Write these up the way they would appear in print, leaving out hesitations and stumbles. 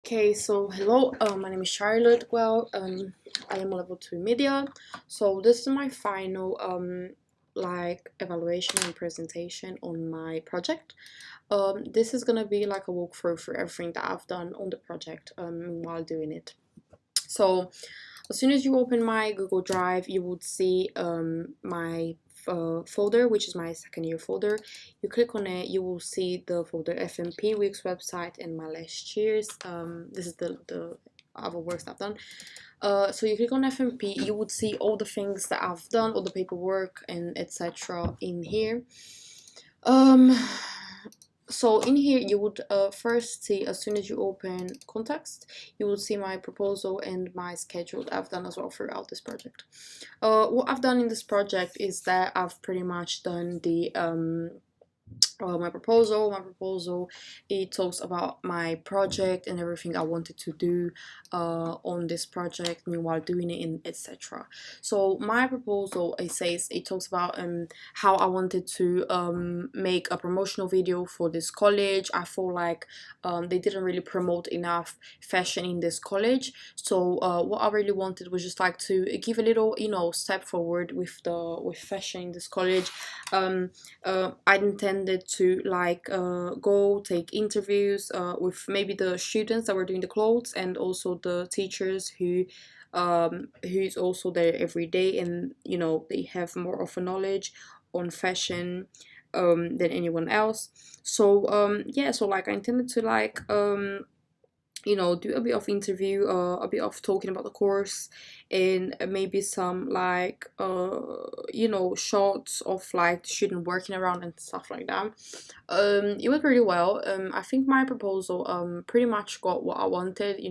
Okay, so hello, my name is Charlotte. I am level 2 media. So this is my final like evaluation and presentation on my project. This is gonna be like a walkthrough for everything that I've done on the project while doing it. So as soon as you open my Google Drive, you would see my folder, which is my second year folder. You click on it, you will see the folder FMP week's website and my last year's. This is the other works I've done. So you click on FMP, you would see all the things that I've done, all the paperwork and etc. in here. Um, so in here you would first see, as soon as you open context, you will see my proposal and my schedule that I've done as well throughout this project. What I've done in this project is that I've pretty much done the my proposal. It talks about my project and everything I wanted to do on this project meanwhile doing it, in etc. So my proposal, it talks about how I wanted to make a promotional video for this college. I feel like they didn't really promote enough fashion in this college, so what I really wanted was just like to give a little, step forward with fashion in this college. I intended to like go take interviews with maybe the students that were doing the clothes and also the teachers who's also there every day, and they have more of a knowledge on fashion than anyone else. So yeah, so like I intended to like do a bit of interview, a bit of talking about the course, and maybe some like shots of like the student working around and stuff like that. It went really well. I think my proposal pretty much got what I wanted.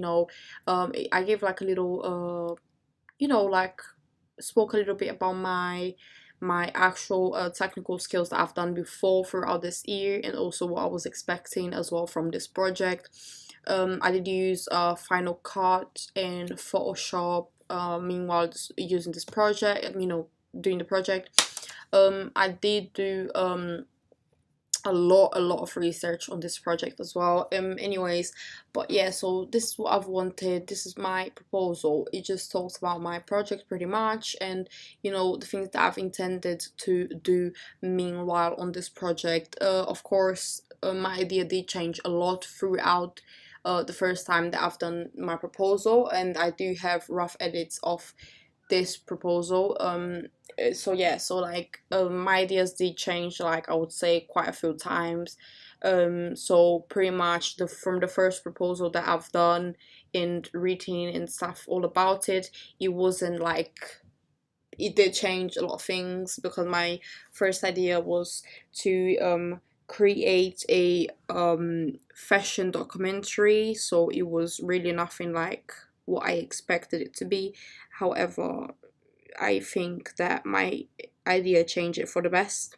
I gave like a little like spoke a little bit about my actual technical skills that I've done before throughout this year, and also what I was expecting as well from this project. I did use Final Cut and Photoshop meanwhile using this project, doing the project. I did do a lot of research on this project as well. Anyways, but yeah, so this is what I've wanted. This is my proposal. It just talks about my project pretty much, and the things that I've intended to do meanwhile on this project. Of course, my idea did change a lot throughout the first time that I've done my proposal, and I do have rough edits of this proposal. So yeah, so like my ideas did change, like I would say, quite a few times. So pretty much from the first proposal that I've done and reading and stuff all about it, it wasn't like, it did change a lot of things, because my first idea was to create a fashion documentary, so it was really nothing like what I expected it to be. However, I think that my idea changed it for the best.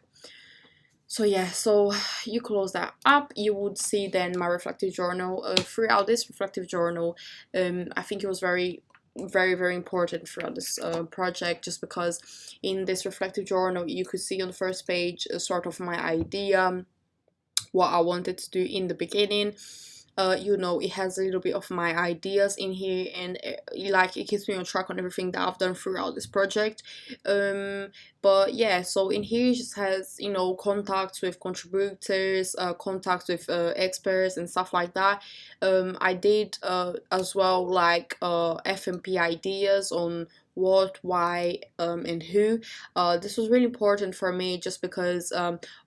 So yeah, so you close that up, you would see then my reflective journal. Throughout this reflective journal, I think it was very important throughout this project, just because in this reflective journal you could see on the first page sort of my idea, what I wanted to do in the beginning. It has a little bit of my ideas in here, and like it keeps me on track on everything that I've done throughout this project. But yeah, so in here it just has contacts with contributors, contacts with experts and stuff like that. I did as well like FMP ideas on what, why, and who. This was really important for me, just because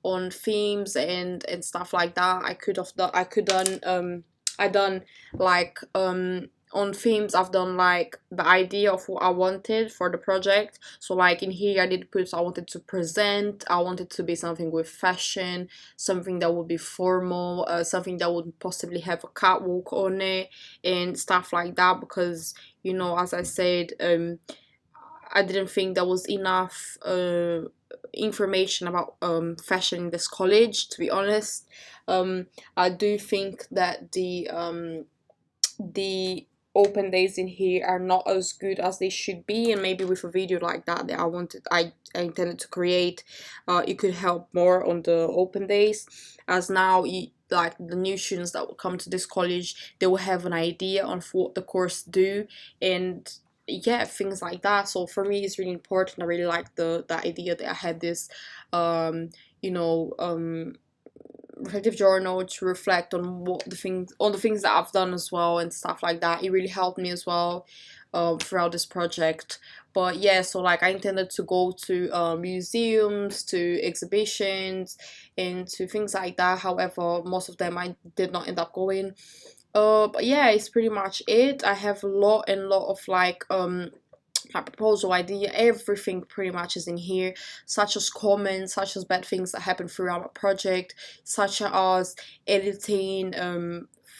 on themes and stuff like that, I done like on themes, I've done like the idea of what I wanted for the project. So like in here I did put, I wanted to present, I wanted to be something with fashion, something that would be formal, something that would possibly have a catwalk on it and stuff like that, because as I said, I didn't think there was enough information about fashion in this college, to be honest. I do think that the open days in here are not as good as they should be, and maybe with a video like that I intended to create, it could help more on the open days, as now like the new students that will come to this college, they will have an idea on what the course do, and yeah, things like that. So for me it's really important. I really like the idea that I had this you know reflective journal to reflect on the things that I've done as well and stuff like that. It really helped me as well throughout this project. But yeah, so like I intended to go to museums, to exhibitions, and to things like that. However, most of them I did not end up going. But yeah, it's pretty much it. I have a lot of like my proposal idea, everything pretty much is in here, such as comments, such as bad things that happen throughout my project, such as editing,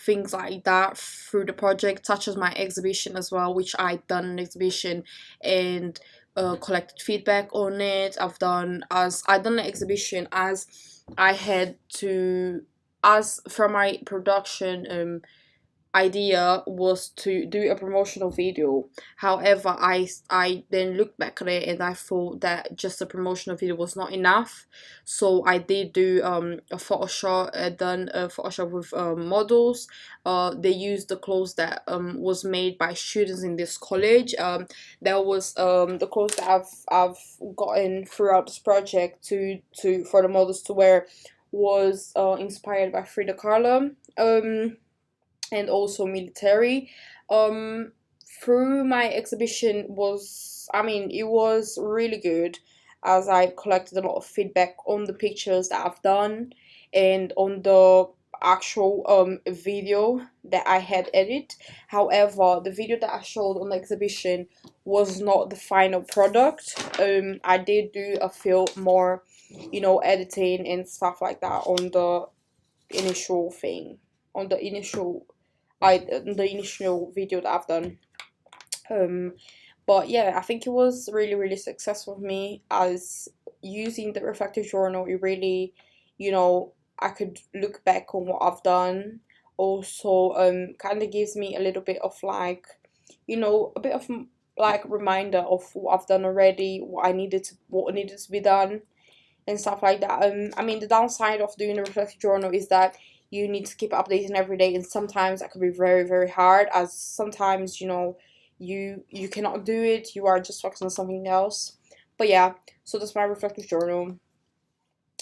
things like that through the project, such as my exhibition as well, which I done an exhibition and collected feedback on it. I done an exhibition as I had to, as for my production idea was to do a promotional video. However, I then looked back at it and I thought that just a promotional video was not enough, so I did do a Photoshop. Done a Photoshop with models. They used the clothes that was made by students in this college. That was the clothes that I've gotten throughout this project to for the models to wear was inspired by Frida Kahlo. And also military. Um, Through my exhibition was, I mean, it was really good, as I collected a lot of feedback on the pictures that I've done and on the actual video that I had edited. However, the video that I showed on the exhibition was not the final product. I did do a few more, editing and stuff like that on the initial thing, on the initial the initial video that I've done. Um, but yeah, I think it was really successful for me, as using the reflective journal. It really, I could look back on what I've done. Also, kind of gives me a little bit of like, a bit of like reminder of what I've done already, what needed to be done, and stuff like that. I mean, the downside of doing a reflective journal is that you need to keep updating every day, and sometimes that can be very hard, as sometimes you cannot do it, you are just focused on something else. But yeah, so that's my reflective journal.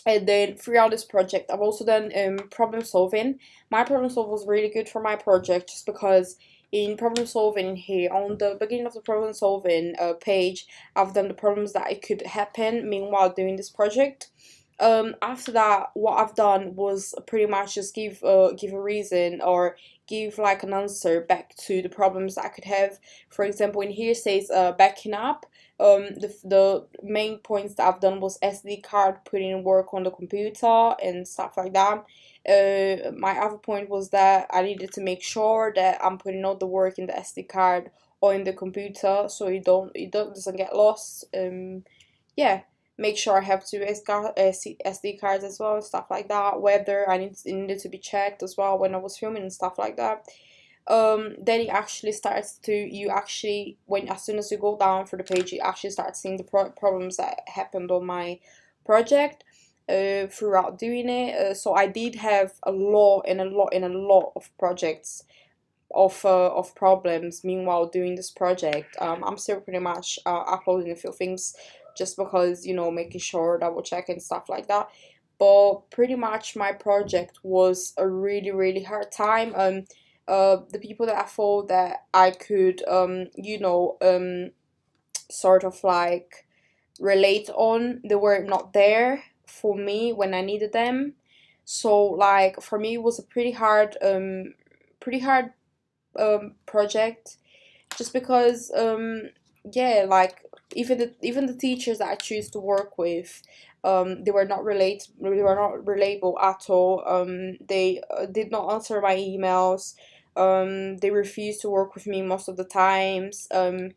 And then throughout this project I've also done problem solving. My problem solve was really good for my project, just because in problem solving here, on the beginning of the problem solving page, I've done the problems that it could happen meanwhile doing this project. After that, what I've done was pretty much just give a reason, or give like an answer back to the problems that I could have. For example, in here says backing up. The main points that I've done was SD card, putting in work on the computer and stuff like that. My other point was that I needed to make sure that I'm putting all the work in the SD card or in the computer, so it doesn't get lost. Yeah, make sure I have two SD cards as well and stuff like that. Whether it needed to be checked as well when I was filming and stuff like that. Then it actually starts to, as soon as you go down for the page, you actually start seeing the problems that happened on my project throughout doing it. So I did have a lot of projects of problems meanwhile doing this project. I'm still pretty much uploading a few things, just because, making sure, double check and stuff like that. But pretty much my project was a really hard time. The people that I thought that I could sort of like relate on, they were not there for me when I needed them. So like for me it was a pretty hard project, just because yeah, like even the teachers that I choose to work with, they were not relatable at all. They did not answer my emails. They refused to work with me most of the times. And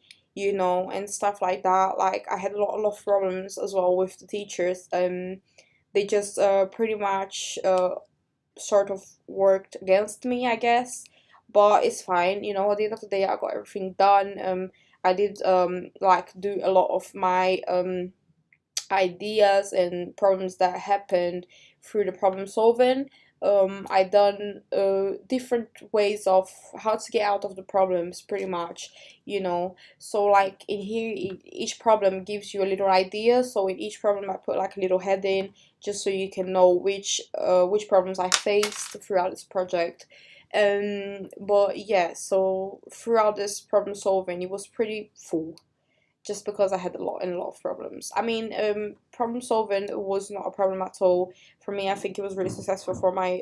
stuff like that. Like I had a lot of problems as well with the teachers. They just pretty much sort of worked against me, I guess, but it's fine. You know, at the end of the day, I got everything done. I did like do a lot of my ideas and problems that happened through the problem solving. I done different ways of how to get out of the problems, pretty much, you know. So like in here, each problem gives you a little idea. So in each problem, I put like a little heading just so you can know which problems I faced throughout this project. But yeah, so throughout this problem solving, it was pretty full just because I had a lot of problems. I mean, problem solving was not a problem at all for me. I think it was really successful for my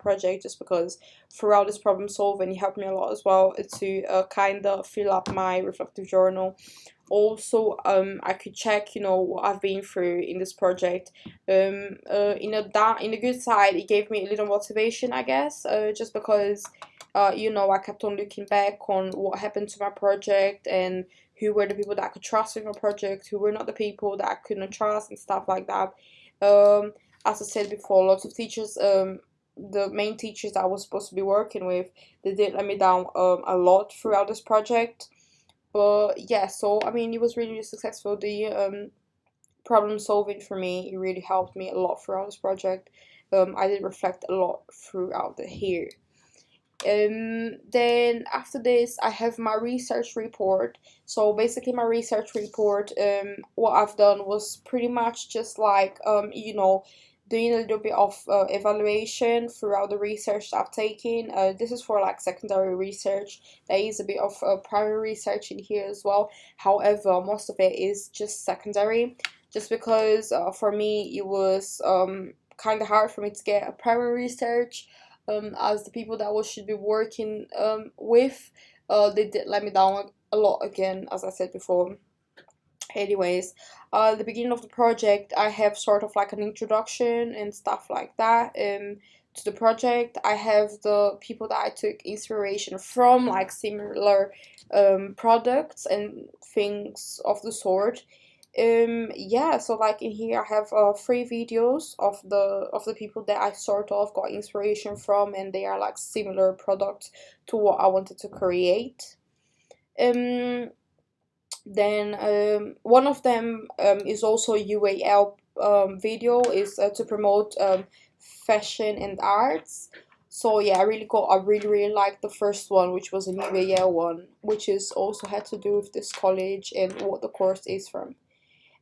project, just because throughout this problem solving, it helped me a lot as well to kind of fill up my reflective journal. Also, I could check, you know, what I've been through in this project. In a good side, it gave me a little motivation, I guess, just because. You know, I kept on looking back on what happened to my project and who were the people that I could trust with my project, who were not the people that I couldn't trust, and stuff like that. As I said before, lots of teachers, the main teachers that I was supposed to be working with, they did let me down a lot throughout this project. But yeah, so I mean, it was really, really successful. The problem solving for me, it really helped me a lot throughout this project. I did reflect a lot throughout the year. Then after this, I have my research report. So basically, my research report, what I've done was pretty much just like, you know, doing a little bit of evaluation throughout the research that I've taken. This is for like secondary research. There is a bit of primary research in here as well. However, most of it is just secondary, just because for me it was kind of hard for me to get a primary research, as the people that I should be working with, they did let me down a lot again, as I said before. Anyways, at the beginning of the project, I have sort of like an introduction and stuff like that. To the project, I have the people that I took inspiration from, like similar products and things of the sort. Yeah, so like in here I have 3 videos of the people that I sort of got inspiration from, and they are like similar products to what I wanted to create. um then one of them is also UAL video, is to promote fashion and arts. So yeah, I really really liked the first one, which was a UAL one, which is also had to do with this college and what the course is from.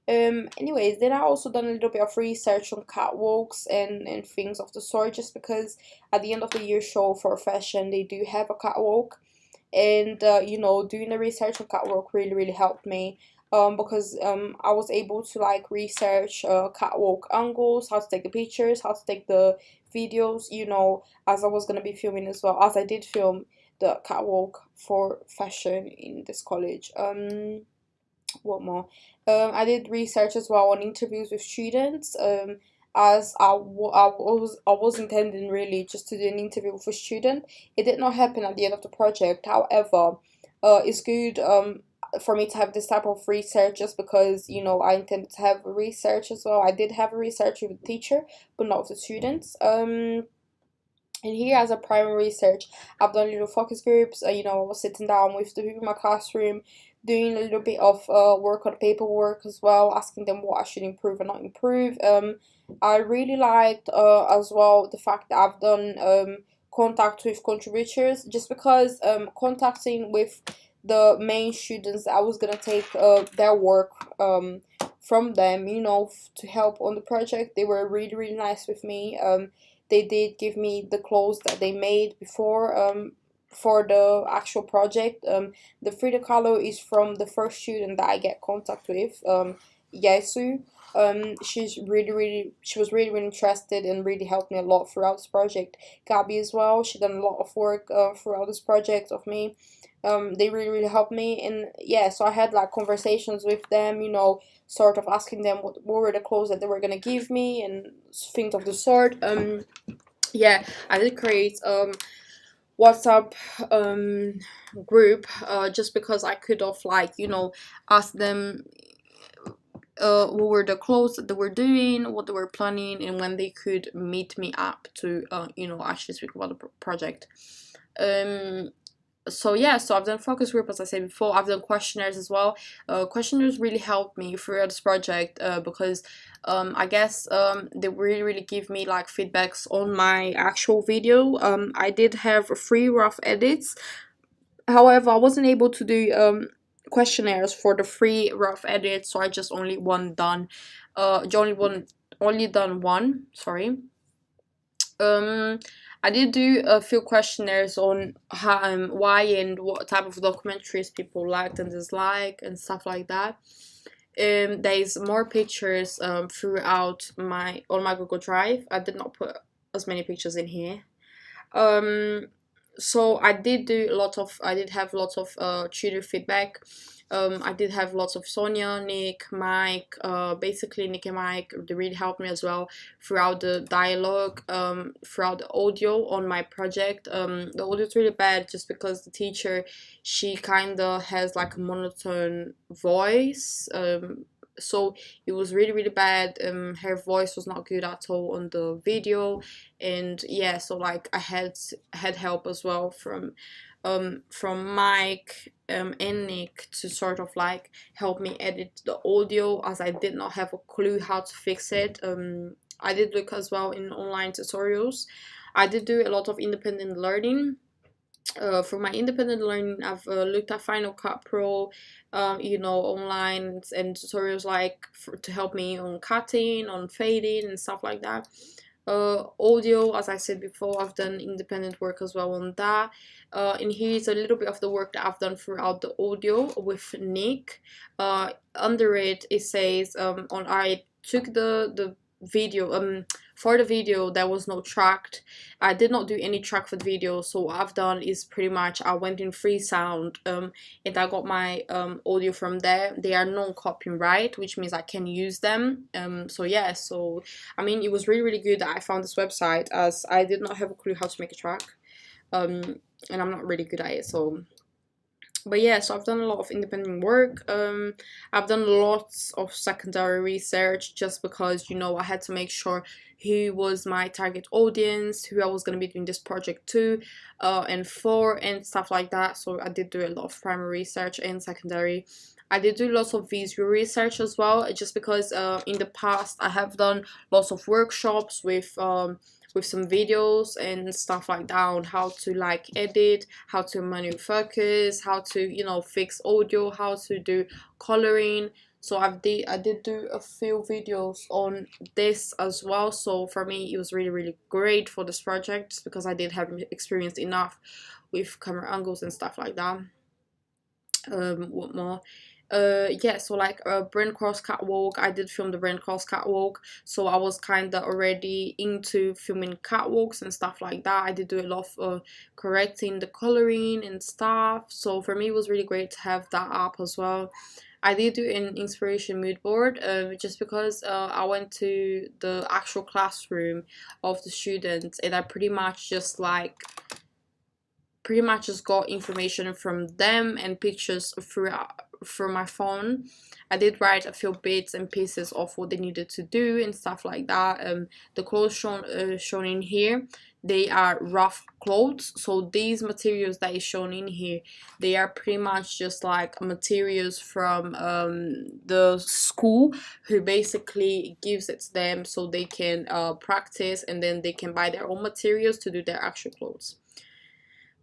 Anyways, then I also done a little bit of research on catwalks and things of the sort, just because at the end of the year show for fashion, they do have a catwalk. And you know, doing the research on catwalk really really helped me, because I was able to like research catwalk angles, how to take the pictures, how to take the videos, you know, as I was gonna be filming as well, as I did film the catwalk for fashion in this college. What more? I did research as well on interviews with students. As I was intending really just to do an interview with a student. It did not happen at the end of the project. However, it's good for me to have this type of research, just because, you know, I intended to have research as well. I did have a research with the teacher, but not with the students. And here, as a primary research, I've done little focus groups. You know, I was sitting down with the people in my classroom, doing a little bit of work on paperwork as well, asking them what I should improve and not improve. I really liked as well the fact that I've done contact with contributors, just because contacting with the main students, I was gonna take their work from them, you know, to help on the project. They were really really nice with me. They did give me the clothes that they made before, for the actual project. The Frida Kahlo is from the first student that I get contact with, Yesu. She was really really interested and really helped me a lot throughout this project. Gabby as well, she done a lot of work throughout this project of me. They really really helped me, and yeah, so I had like conversations with them, you know, sort of asking them what were the clothes that they were gonna give me and things of the sort. Yeah, I did create WhatsApp group, just because I could have, like, you know, asked them what were the clothes that they were doing, what they were planning, and when they could meet me up to you know, actually speak about the project. um so yeah, so I've done focus group, as I said before. I've done questionnaires as well. Questionnaires really helped me throughout this project, because I guess they really give me like feedbacks on my actual video. I did have 3 rough edits. However, I wasn't able to do questionnaires for the 3 rough edits, so I just only one done only done one, sorry. um I did do a few questionnaires on how, why and what type of documentaries people liked and disliked and stuff like that. There's more pictures throughout my on my Google Drive. I did not put as many pictures in here. um so I did have lots of tutor feedback. I did have lots of Sonia, Nick, Mike. Basically Nick and Mike, they really helped me as well throughout the dialogue, throughout the audio on my project. The audio is really bad just because the teacher, she kind of has like a monotone voice. So it was really bad. Her voice was not good at all on the video. And yeah, so like I had help as well from Mike and Nick to sort of like help me edit the audio, as I did not have a clue how to fix it. I did look as well in online tutorials. I did do a lot of independent learning. For my independent learning, I've looked at Final Cut Pro, online and tutorials like to help me on cutting, on fading, and stuff like that. Audio, as I said before, I've done independent work as well on that. And here's a little bit of the work that I've done throughout the audio with Nick. Under it says on I took the video for the video there was no track. I did not do any track for the video, so what I've done is pretty much I went in Freesound, and I got my audio from there. They are non-copyright, which means I can use them. So yeah, so I mean, it was really good that I found this website, as I did not have a clue how to make a track, and I'm not really good at it. So but yeah, so I've done a lot of independent work. I've done lots of secondary research, just because, I had to make sure who was my target audience, who I was going to be doing this project to, and for, and stuff like that. So I did do a lot of primary research and secondary. I did do lots of visual research as well, just because in the past I have done lots of workshops with some videos and stuff like that on how to like edit, how to manual focus, how to fix audio, how to do coloring. So I did do a few videos on this as well. So for me it was really great for this project, just because I did have experience enough with camera angles and stuff like that. What more? Yeah, so like Brand Cross catwalk, I did film the Brand Cross catwalk, so I was kind of already into filming catwalks and stuff like that. I did do a lot of correcting the coloring and stuff, so for me it was really great to have that up as well. I did do an inspiration mood board, just because I went to the actual classroom of the students, and I pretty much just got information from them and pictures through my phone. I did write a few bits and pieces of what they needed to do and stuff like that. The clothes shown in here, they are rough clothes. So these materials that is shown in here, they are pretty much just like materials from the school, who basically gives it to them so they can practice, and then they can buy their own materials to do their actual clothes.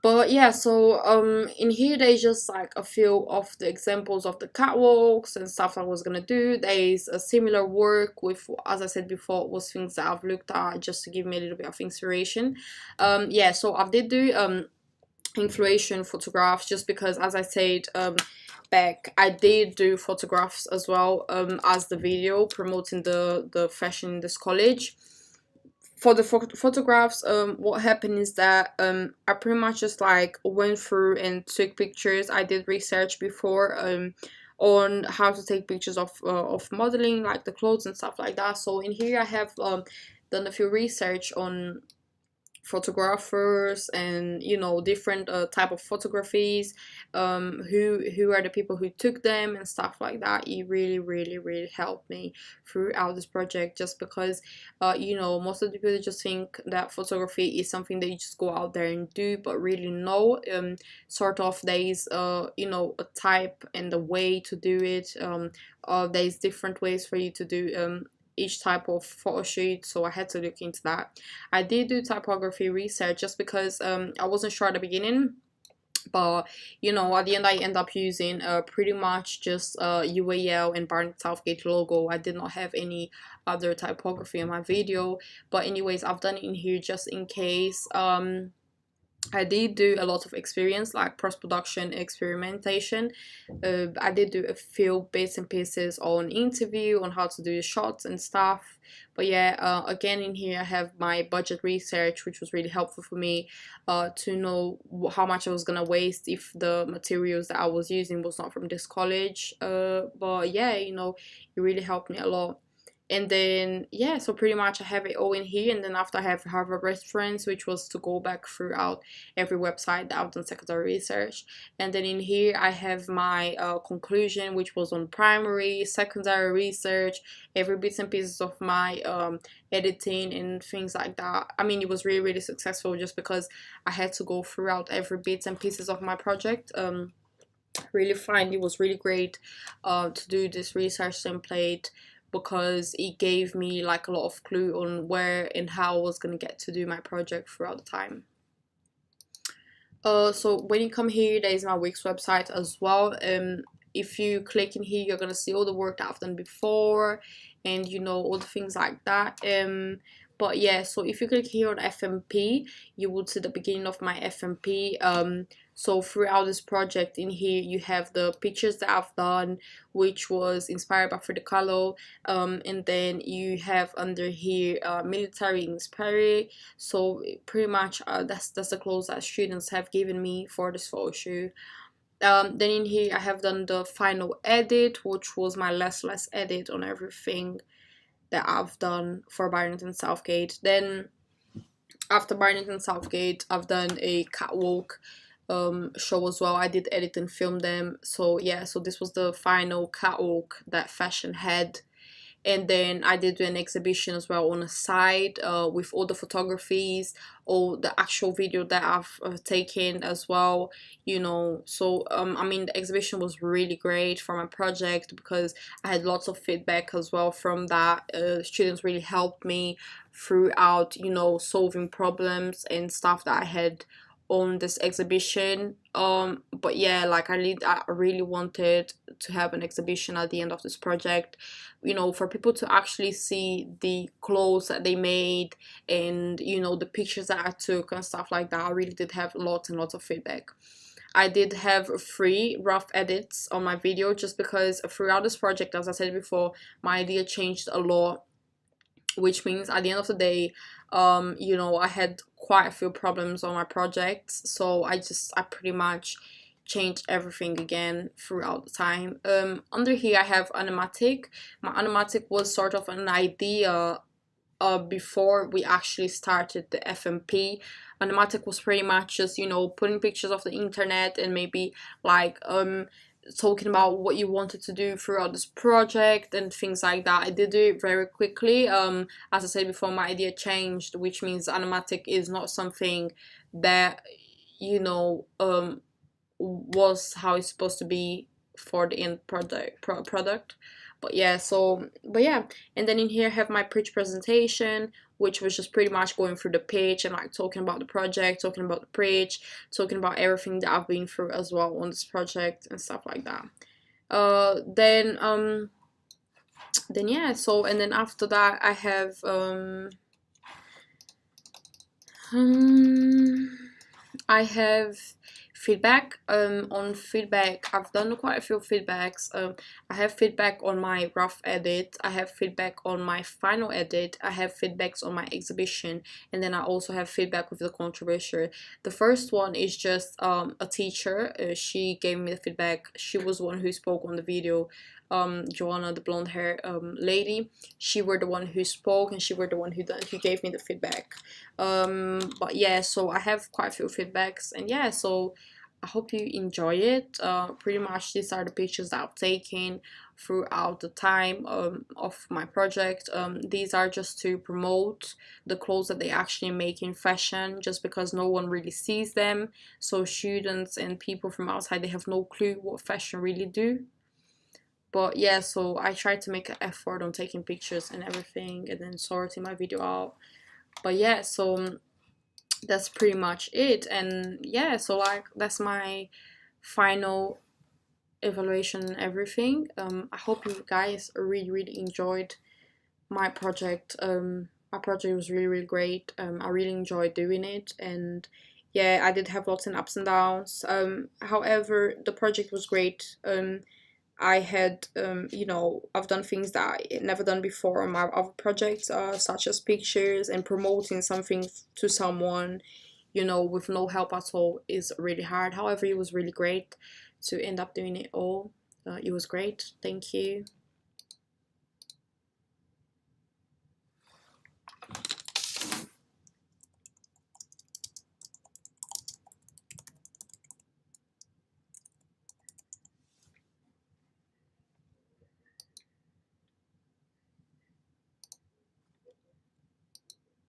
But yeah, so in here there's just like a few of the examples of the catwalks and stuff I was gonna do. There's a similar work with, as I said before, was things that I've looked at just to give me a little bit of inspiration. Yeah, so I did do influential photographs, just because, as I said back, I did do photographs as well as the video promoting the fashion in this college. For the photographs, what happened is that I pretty much just like went through and took pictures. I did research before on how to take pictures of modeling, like the clothes and stuff like that. So in here I have done a few research on photographers and different type of photographies, who are the people who took them and stuff like that. It really helped me throughout this project, just because most of the people just think that photography is something that you just go out there and do, but really no, sort of there is a type and a way to do it. There's different ways for you to do each type of photo shoot, so I had to look into that. I did do typography research just because I wasn't sure at the beginning, but at the end I end up using pretty much just UAL and Barnett Southgate logo. I did not have any other typography on my video, but anyways, I've done it in here just in case. I did do a lot of experience, like post-production experimentation. I did do a few bits and pieces on interview, on how to do the shots and stuff. But yeah, again in here I have my budget research, which was really helpful for me to know how much I was gonna waste if the materials that I was using was not from this college. But yeah, it really helped me a lot. And then yeah, so pretty much I have it all in here. And then after, I have Harvard reference, which was to go back throughout every website that I've done secondary research. And then in here I have my conclusion, which was on primary, secondary research, every bits and pieces of my editing and things like that. I mean, it was really successful just because I had to go throughout every bits and pieces of my project. Really find it was really great to do this research template, because it gave me like a lot of clue on where and how I was gonna get to do my project throughout the time. So when you come here, there is my Wix website as well. If you click in here, you're gonna see all the work that I've done before, and all the things like that. But yeah, so if you click here on FMP, you would see the beginning of my FMP. So throughout this project in here, you have the pictures that I've done, which was inspired by Frida Kahlo. And then you have under here military inspired. So pretty much that's the clothes that students have given me for this photo shoot. Then in here I have done the final edit, which was my last edit on everything that I've done for Barnett and Southgate. Then after Barnett and Southgate, I've done a catwalk show as well. I did edit and film them. So yeah, so this was the final catwalk that fashion had. And then I did do an exhibition as well on the side with all the photographies, all the actual video that I've taken as well, So I mean, the exhibition was really great for my project because I had lots of feedback as well from that. Students really helped me throughout, solving problems and stuff that I had on this exhibition. But yeah, like I really wanted to have an exhibition at the end of this project, for people to actually see the clothes that they made and the pictures that I took and stuff like that. I really did have lots and lots of feedback. I did have 3 rough edits on my video, just because throughout this project, as I said before, my idea changed a lot, which means at the end of the day, I had quite a few problems on my projects, so I pretty much changed everything again throughout the time. Under here I have animatic. My animatic was sort of an idea before we actually started the FMP. Animatic was pretty much just putting pictures of the internet and maybe like talking about what you wanted to do throughout this project and things like that. I did do it very quickly. As I said before, my idea changed, which means animatic is not something that was how it's supposed to be for the end product. But yeah, and then in here I have my pitch presentation, which was just pretty much going through the pitch and like talking about the project, talking about the pitch, talking about everything that I've been through as well on this project and stuff like that. Then yeah, so and then after that I have feedback. On feedback, I've done quite a few feedbacks. I have feedback on my rough edit, I have feedback on my final edit, I have feedbacks on my exhibition, and then I also have feedback with the controversial. The first one is just a teacher. She gave me the feedback. She was the one who spoke on the video Joanna, the blonde hair lady, she were the one who spoke, and she were the one who gave me the feedback. But yeah, so I have quite a few feedbacks, and yeah, so I hope you enjoy it. Pretty much these are the pictures that I've taken throughout the time of my project. These are just to promote the clothes that they actually make in fashion, just because no one really sees them. So students and people from outside, they have no clue what fashion really do. But yeah, so I tried to make an effort on taking pictures and everything, and then sorting my video out. But yeah, so that's pretty much it. And yeah, so like that's my final evaluation and everything. I hope you guys really enjoyed my project. My project was really great. I really enjoyed doing it, and yeah, I did have lots of ups and downs. However, the project was great. I had, I've done things that I never done before on my other projects, such as pictures and promoting something to someone, with no help at all is really hard. However, it was really great to end up doing it all. It was great. Thank you.